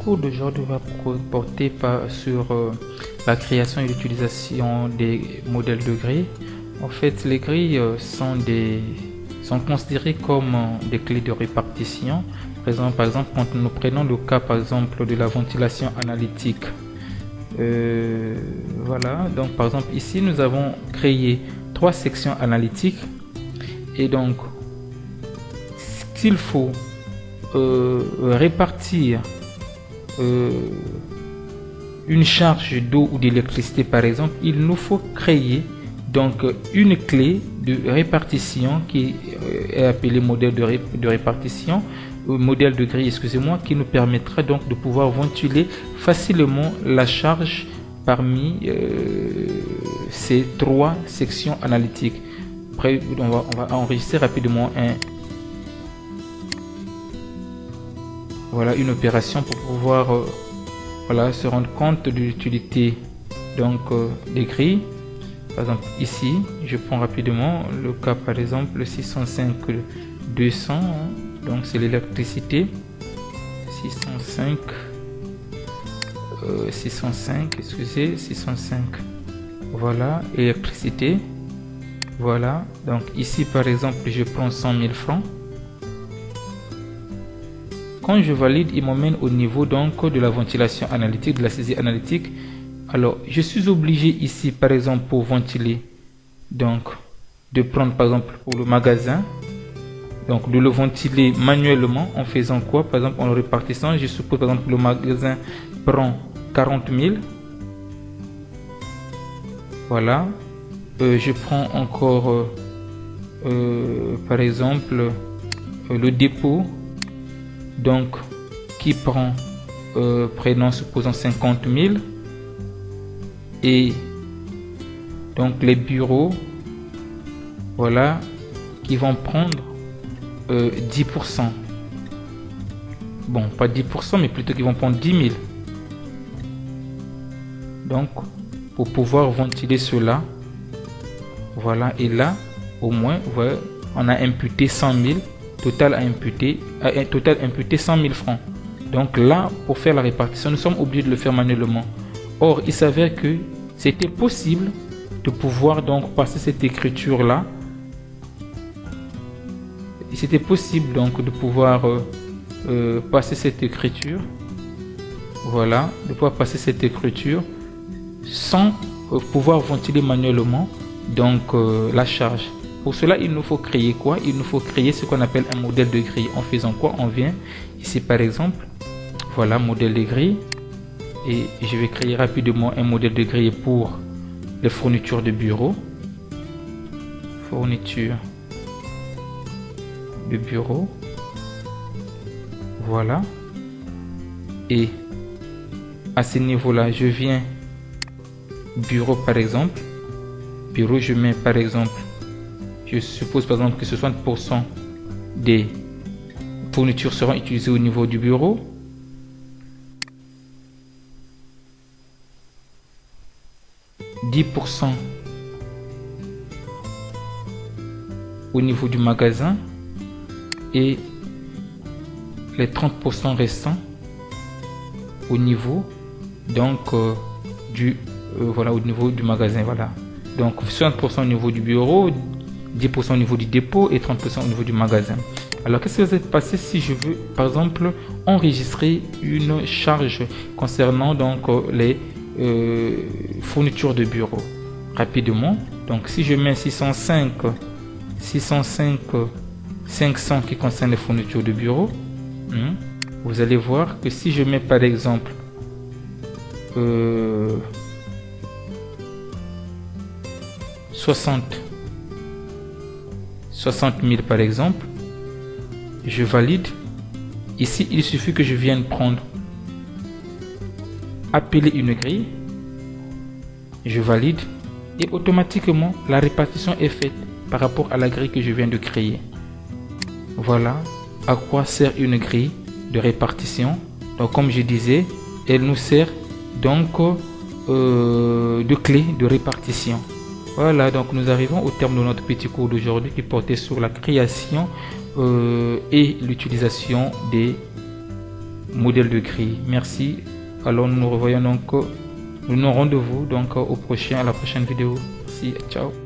cours d'aujourd'hui va porter sur la création et l'utilisation des modèles de grilles. En fait, les grilles sont considérées comme des clés de répartition. Par exemple, quand nous prenons le cas par exemple de la ventilation analytique, voilà, donc par exemple ici nous avons créé 3 sections analytiques et donc s'il faut répartir une charge d'eau ou d'électricité par exemple, il nous faut créer donc une clé de répartition qui est appelée modèle de répartition, modèle de grille, excusez-moi, qui nous permettra donc de pouvoir ventiler facilement la charge parmi ces 3 sections analytiques. Après, on va enregistrer rapidement une opération pour pouvoir se rendre compte de l'utilité donc des grilles. Par exemple ici je prends rapidement le cas par exemple 605 200, donc c'est l'électricité. 605 voilà, électricité. Voilà, donc ici par exemple je prends 100 000 francs. Quand je valide, il m'emmène au niveau donc de la ventilation analytique, de la saisie analytique. Alors je suis obligé ici par exemple pour ventiler, donc de prendre par exemple pour le magasin, donc de le ventiler manuellement en faisant quoi? Par exemple en le répartissant, je suppose par exemple le magasin prend 40 000. Voilà, je prends encore par exemple le dépôt, donc qui prend prenons supposons 50 000, et donc les bureaux, voilà, qui vont prendre 10%. Bon, pas 10%, mais plutôt qu'ils vont prendre 10 000. Donc, pour pouvoir ventiler cela, voilà, et là, au moins, voilà, on a imputé 100 000, total imputé 100 000 francs. Donc là, pour faire la répartition, nous sommes obligés de le faire manuellement. Or, il s'avère que c'était possible de pouvoir donc passer cette écriture là. C'était possible donc de pouvoir passer cette écriture. Voilà, de pouvoir passer cette écriture sans pouvoir ventiler manuellement donc la charge. Pour cela, il nous faut créer quoi? Il nous faut créer ce qu'on appelle un modèle de grille. En faisant quoi? On vient ici par exemple, voilà, modèle de grille. Et je vais créer rapidement un modèle de grille pour les fournitures de bureau. Fourniture de bureau. Voilà. Et à ce niveau-là, je viens bureau par exemple. Bureau, je mets par exemple, je suppose par exemple que 60% des fournitures seront utilisées au niveau du bureau. %, au niveau du magasin et les 30% restants au niveau donc voilà, au niveau du magasin. Voilà, donc 60% au niveau du bureau, 10% au niveau du dépôt et 30% au niveau du magasin. Alors qu'est-ce qui va se passer si je veux par exemple enregistrer une charge concernant donc les fournitures de bureau rapidement? Donc si je mets 605 500 qui concerne les fournitures de bureau, vous allez voir que si je mets par exemple 60 000 par exemple, je valide. Ici il suffit que je vienne prendre, appeler une grille, je valide et automatiquement la répartition est faite par rapport à la grille que je viens de créer. Voilà à quoi sert une grille de répartition. Donc comme je disais, elle nous sert donc de clé de répartition. Voilà, donc nous arrivons au terme de notre petit cours d'aujourd'hui qui portait sur la création et l'utilisation des modèle de grille. Merci. Alors nous nous revoyons donc, nous nous rendez-vous donc à la prochaine vidéo. Merci, ciao.